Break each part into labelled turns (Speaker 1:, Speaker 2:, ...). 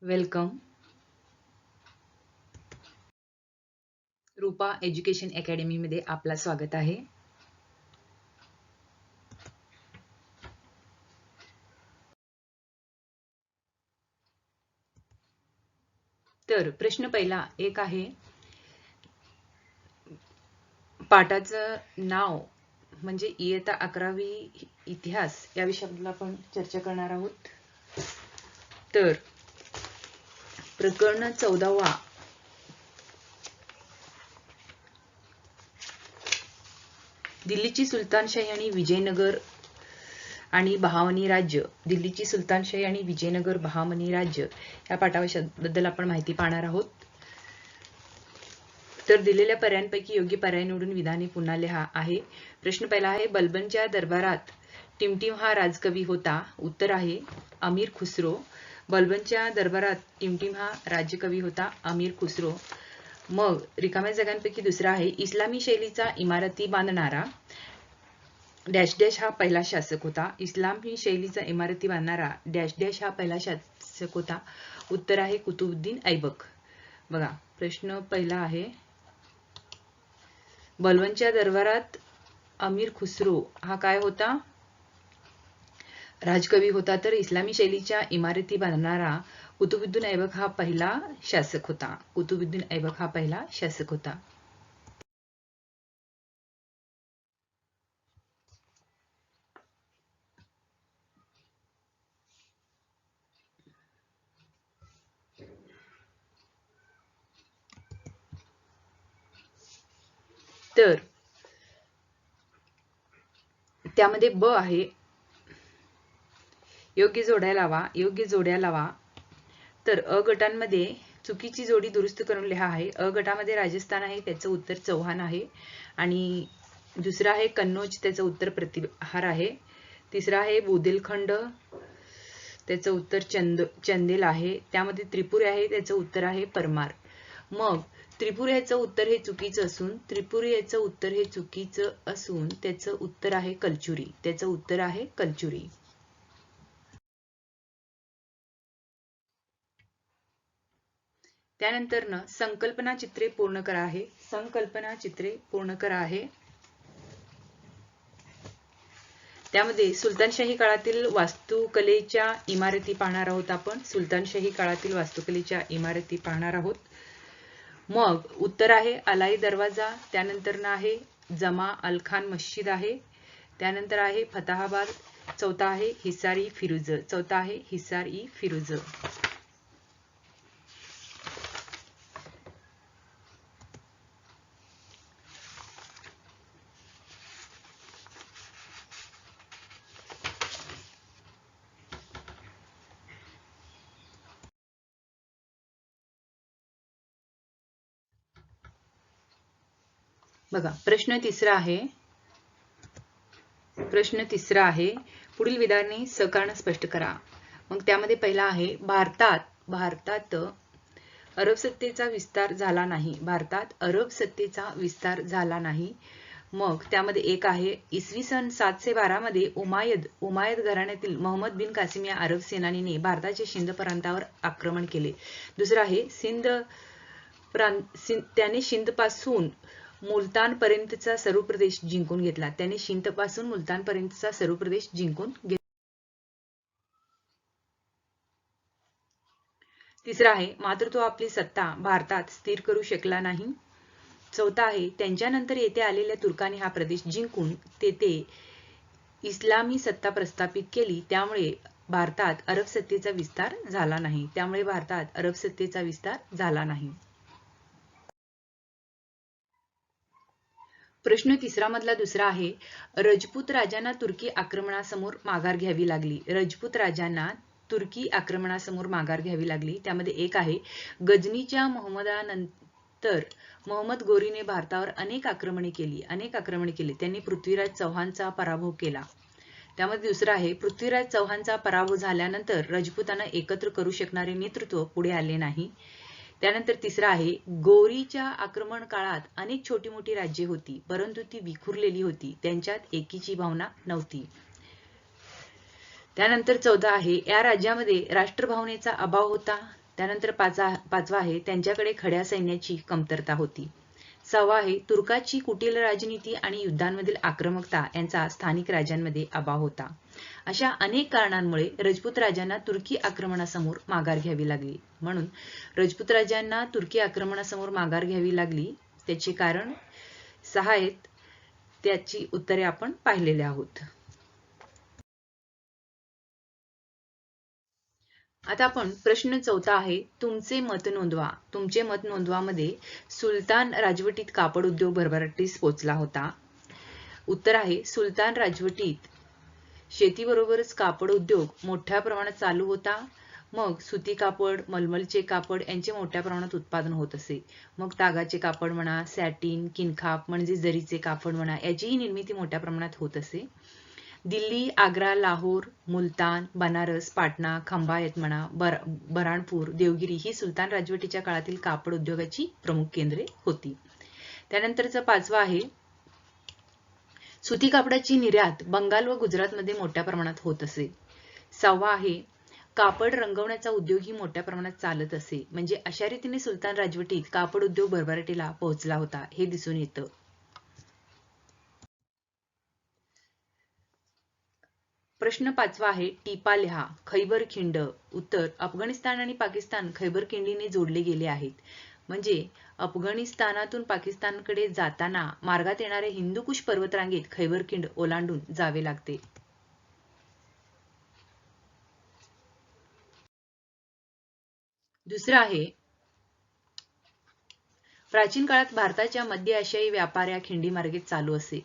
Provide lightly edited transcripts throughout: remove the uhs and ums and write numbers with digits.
Speaker 1: Welcome. रूपा education academy मध्ये आपला स्वागत आहे. तर प्रश्न पहिला एक आहे, पाठाचं नाव म्हणजे इयत्ता 11वी इतिहास या विषयाबद्दल आपण चर्चा करणार आहोत. तर प्रकरण 14वा दिल्लीची सुलतानशाही आणि विजयनगर आणि बहामनी राज्य. दिल्लीची सुलतानशाही आणि विजयनगर बहामनी राज्य या पाठाबद्दल आपण माहिती पाहणार आहोत. तर दिलेल्या पर्यायांपैकी योग्य पर्याय निवडून विधाने पुन्हा लिहा आहे. प्रश्न पहिला आहे, बलबनच्या दरबारात टिमटिम हा राजकवी होता. उत्तर आहे अमीर खुसरो. बलबनच्या दरबारात टिमटिम हा राज्यकवी होता अमीर खुसरो. मग रिकाम्या जागांपैकी दुसरा आहे, इस्लामी शैलीचा इमारती बांधणारा डॅश डॅश हा पहिला शासक होता. इस्लामी शैलीचा इमारती बांधणारा डॅश डॅश हा पहिला शासक होता. उत्तर आहे कुतुबुद्दीन ऐबक. बघा, प्रश्न पहिला आहे, बलबनच्या दरबारात अमीर खुसरो हा काय होता? राजकवी होता. तर इस्लामी शैलीच्या इमारती बांधणारा कुतुबुद्दीन ऐबक हा पहिला शासक होता. कुतुबुद्दीन ऐबक हा पहिला शासक होता. तर त्यामध्ये ब आहे, योग्य जोड्या लावा. योग्य जोड्या लावा. तर अ गटांमध्ये चुकीची जोडी दुरुस्त करून लिहा आहे. अ गटामध्ये राजस्थान आहे, त्याचं उत्तर चौहान आहे. आणि दुसरा आहे कन्नौज, त्याचं उत्तर प्रतिहार आहे. तिसरा आहे बुंदेलखंड, त्याचं उत्तर चंदेल आहे. त्यामध्ये त्रिपुरी आहे, त्याचं उत्तर आहे परमार. मग त्रिपुरी याचं उत्तर हे चुकीचं असून त्याचं उत्तर आहे कलचुरी. त्याचं उत्तर आहे कलचुरी. त्यानंतर संकल्पना चित्रे पूर्ण करा आहे. संकल्पना चित्रे पूर्ण करा आहे. त्यामध्ये सुलतानशाही काळातील वास्तुकलेच्या इमारती पाहणार आहोत आपण. सुलतानशाही काळातील वास्तुकलेच्या इमारती पाहणार आहोत. मग उत्तर आहे अलाई दरवाजा. त्यानंतर आहे जमा अलखान मस्जिद आहे. त्यानंतर आहे फताहाबाद. चौथा आहे हिसार-ई फिरुज. बघा, प्रश्न तिसरा आहे, पुढील विधाने सकाराने स्पष्ट करा. मग त्यामध्ये पहिला आहे, भारतात अरब सत्तेचा विस्तार झाला नाही. भारतात अरब सत्तेचा विस्तार झाला नाही. मग त्यामध्ये एक आहे, इसवी सन 712 मध्ये उमायद घराण्यातील मोहम्मद बिन कासिम या अरब सेनानीने भारताच्या सिंध प्रांतावर आक्रमण केले. दुसरा आहे, त्याने सिंध पासून मुलतान पर्यंतचा सर्व प्रदेश जिंकून घेतला. त्याने सिंध पासून मुलतान पर्यंतचा सर्व प्रदेश जिंकून घेतला. तिसरा आहे, मात्र तो आपली सत्ता भारतात स्थिर करू शकला नाही. चौथा आहे, त्यांच्यानंतर येथे आलेल्या तुर्कांनी हा प्रदेश जिंकून तेथे इस्लामी सत्ता प्रस्थापित केली. त्यामुळे भारतात अरब सत्तेचा विस्तार झाला नाही. प्रश्न तिसरा मधला दुसरा आहे, रजपूत राजांना तुर्की आक्रमणासमोर माघार घ्यावी लागली. रजपूत राजांना तुर्की आक्रमणासमोर माघार घ्यावी लागली. त्यामध्ये एक आहे, गजनीच्या मोहम्मदानंतर मोहम्मद गोरीने भारतावर अनेक आक्रमणे केली. त्यांनी पृथ्वीराज चौहानचा पराभव केला. त्यामध्ये दुसरा आहे, पृथ्वीराज चौहानचा पराभव झाल्यानंतर राजपूतांना एकत्र करू शकणारे नेतृत्व पुढे आले नाही. त्यानंतर तिसरा आहे, गोरीच्या आक्रमण काळात अनेक छोटी मोठी राज्ये होती, परंतु ती विखुरलेली होती. त्यांच्यात एकीची भावना नव्हती. त्यानंतर चौथा आहे, या राज्यामध्ये राष्ट्रभावनेचा अभाव होता. त्यानंतर पाचवा आहे त्यांच्याकडे खड्या सैन्याची कमतरता होती. 6वा आहे तुर्काची कुटील राजनीती आणि युद्धांमधील आक्रमकता यांचा स्थानिक राजांमध्ये अभाव होता. अशा अनेक कारणांमुळे राजपूत राजांना तुर्की आक्रमणासमोर माघार घ्यावी लागली. म्हणून राजपूत राजांना तुर्की आक्रमणासमोर माघार घ्यावी लागली त्याचे कारण 6 आहेत. त्याची उत्तरे आपण पाहिलेली आहोत. आता आपण प्रश्न 4 आहे तुमचे मत नोंदवा. तुमचे मत नोंदवा मध्ये सुलतान राजवटीत कापड उद्योग भरभराटीस पोहोचला होता. उत्तर आहे सुलतान राजवटीत शेतीबरोबरच कापड उद्योग मोठ्या प्रमाणात चालू होता. मग सुती कापड, मलमलचे कापड यांचे मोठ्या प्रमाणात उत्पादन होत असे. मग तागाचे कापड म्हणा, सॅटिन, किनखाप म्हणजे जरीचे कापड म्हणा याचीही निर्मिती मोठ्या प्रमाणात होत असे. दिल्ली, आग्रा, लाहोर, मुलतान, बनारस, पाटणा, खंबायत म्हणा, बऱ्हाणपूर, देवगिरी ही सुलतान राजवटीच्या काळातील कापड उद्योगाची प्रमुख केंद्रे होती. त्यानंतरचं 5वा आहे सुती कापडाची निर्यात बंगाल व गुजरातमध्ये मोठ्या प्रमाणात होत असे. 6वा आहे कापड रंगवण्याचा उद्योगही मोठ्या प्रमाणात चालत असे. म्हणजे अशा रीतीने सुलतान राजवटीत कापड उद्योग भरभराटीला पोहोचला होता हे दिसून येतं. प्रश्न 5वा आहे टिपा लिहा. खैबर खिंड. उत्तर अफगाणिस्तान आणि पाकिस्तान खैबर खिंडीने जोडले गेले आहेत. म्हणजे अफगाणिस्तानातून पाकिस्तानकडे जाताना मार्गात येणाऱ्या हिंदुकुश पर्वतरांगेत खैबर खिंड ओलांडून जावे लागते. दुसरा आहे प्राचीन काळात भारताच्या मध्य आशियाई व्यापाऱ्या खिंडी मार्गे चालू असे.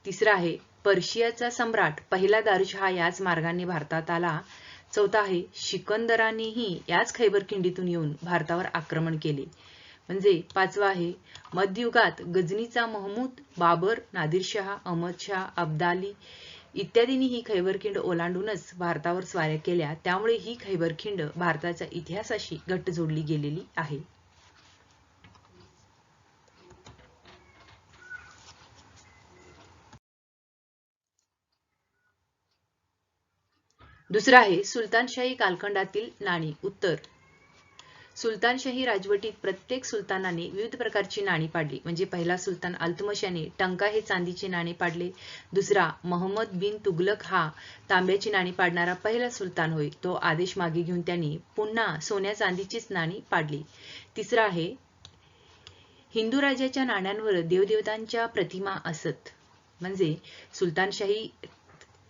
Speaker 1: तिसरा आहे पर्शियाचा सम्राट पहिला दारूशहा याच मार्गाने भारतात आला. 4था आहे सिकंदरानेही याच खैबर खिंडीतून येऊन भारतावर आक्रमण केले. म्हणजे 5वा आहे मध्ययुगात गजनीचा महमूद, बाबर, नादिरशहा, अहमदशहा, अब्दाली इत्यादींनी ही खैबर खिंड ओलांडूनच भारतावर स्वाऱ्या केल्या. त्यामुळे ही खैबर खिंड भारताच्या इतिहासाशी घट्ट जोडली गेलेली आहे. दुसरा आहे सुलतानशाही कालखंडातील नाणी. उत्तर सुलतानशाही राजवटीत प्रत्येक सुलतानाने विविध प्रकारची नाणी पाडली. म्हणजे पहिला सुलतान अल्तमश याने टंका हे चांदीचे नाणे पाडले. दुसरा मोहम्मद बिन तुगलक हा तांब्याची नाणी पाडणारा पहिला सुलतान होय. तो आदेश मागे घेऊन त्यांनी पुन्हा सोन्या चांदीचीच नाणी पाडली. तिसरा आहे हिंदू राजाच्या नाण्यांवर देवदेवतांच्या प्रतिमा असत. म्हणजे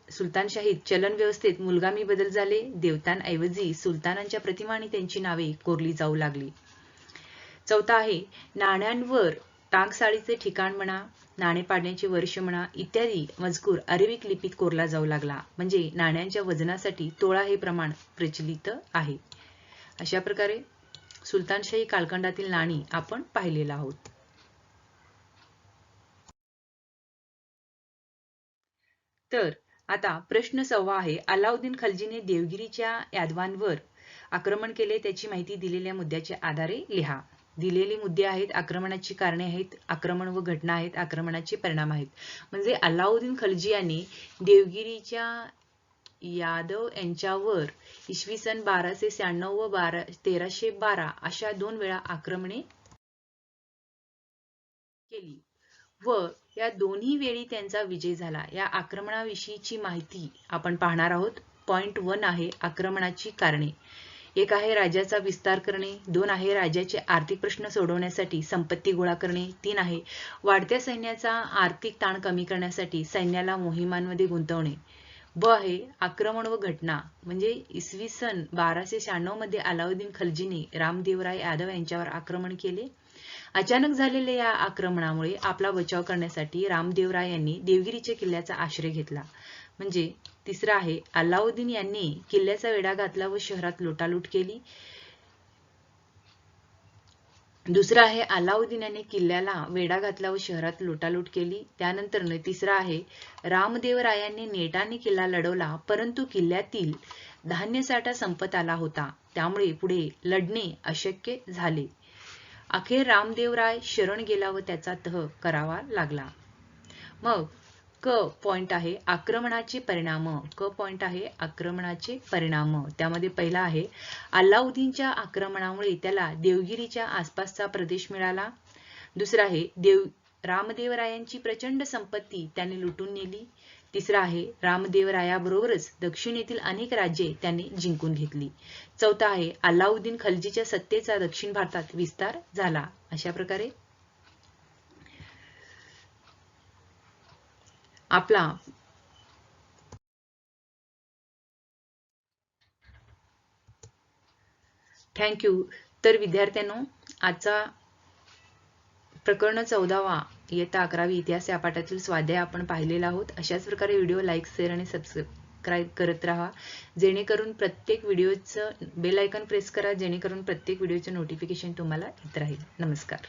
Speaker 1: सुलतानशाहीत चलन व्यवस्थेत मूलगामी बदल झाले. देवतांऐवजी सुलतानांच्या प्रतिमा आणि त्यांची नावे कोरली जाऊ लागली. 4था आहे नाण्यांवर टांगसाळीचे ठिकाण म्हणा, नाणे पाडण्याचे वर्ष म्हणा इत्यादी मजकूर अरेबिक लिपीत कोरला जाऊ लागला. म्हणजे नाण्यांच्या वजनासाठी तोळा हे प्रमाण प्रचलित आहे. अशा प्रकारे सुलतानशाही कालखंडातील नाणी आपण पाहिलेला आहोत. तर आता प्रश्न 6वा आहे अलाउद्दीन खलजीने देवगिरीच्या यादवांवर आक्रमण केले त्याची माहिती दिलेल्या मुद्द्याच्या आधारे लिहा. दिलेली मुद्दे आहेत, आक्रमणाची कारणे आहेत, आक्रमण व घटना आहेत, आक्रमणाचे परिणाम आहेत. म्हणजे अलाउद्दीन खलजी यांनी देवगिरीच्या यादव यांच्यावर इसवी सन 1296 व 1312 अशा 2 वेळा आक्रमणे केली व या दोन्ही वेळी त्यांचा विजय झाला. या आक्रमणाविषयीची माहिती आपण पाहणार आहोत. पॉइंट 1 आहे आक्रमणाची कारणे. 1 आहे राजाचा विस्तार करणे. 2 आहे राजाचे आर्थिक प्रश्न सोडवण्यासाठी संपत्ती गोळा करणे. 3 आहे वाढत्या सैन्याचा आर्थिक ताण कमी करण्यासाठी सैन्याला मोहिमांमध्ये गुंतवणे. ब आहे आक्रमण व घटना. म्हणजे इसवी सन 1296 मध्ये अलाउद्दीन खलजीने रामदेवराय यादव यांच्यावर आक्रमण केले. अचानक झालेल्या या आक्रमणामुळे आपला बचाव करण्यासाठी रामदेवराय यांनी देवगिरीच्या किल्ल्याचा आश्रय घेतला. म्हणजे तिसरा आहे अलाउद्दीन यांनी किल्ल्याचा वेढा घातला व शहरात लुटालूट केली. दुसरा आहे अलाउद्दीन यांनी किल्ल्याला वेढा घातला व शहरात लुटालूट केली. त्यानंतर तिसरा आहे रामदेवरायांनी नेटाने किल्ला लढवला परंतु किल्ल्यातील धान्य साठा संपत आला होता. त्यामुळे पुढे लढणे अशक्य झाले. अखेर रामदेवराय शरण गेला व त्याचा तह करावा लागला. मग क पॉइंट आहे आक्रमणाचे परिणाम. क पॉइंट आहे आक्रमणाचे परिणाम. त्यामध्ये पहिला आहे अल्लाउद्दीनच्या आक्रमणामुळे त्याला देवगिरीच्या आसपासचा प्रदेश मिळाला. दुसरा आहे रामदेवरायांची प्रचंड संपत्ती त्याने लुटून नेली. तिसरा आहे रामदेवरायाबरोबरच दक्षिणेतील अनेक राज्ये त्यांनी जिंकून घेतली. चौथा आहे अल्लाउद्दीन खलजीच्या सत्तेचा दक्षिण भारतात विस्तार झाला. अशा प्रकारे आपला थँक्यू. तर विद्यार्थ्यांनो, आजचा प्रकरण 14वा इयत्ता 11वी इतिहास या पाठातील स्वाध्याय आपण पाहिलेला आहोत. अशाच प्रकारे व्हिडिओ लाईक, शेअर आणि सबस्क्राईब करत राहा, जेणेकरून प्रत्येक व्हिडिओचं बेल आयकॉन प्रेस करा, जेणेकरून प्रत्येक व्हिडिओचं नोटिफिकेशन तुम्हाला येत राहील. नमस्कार.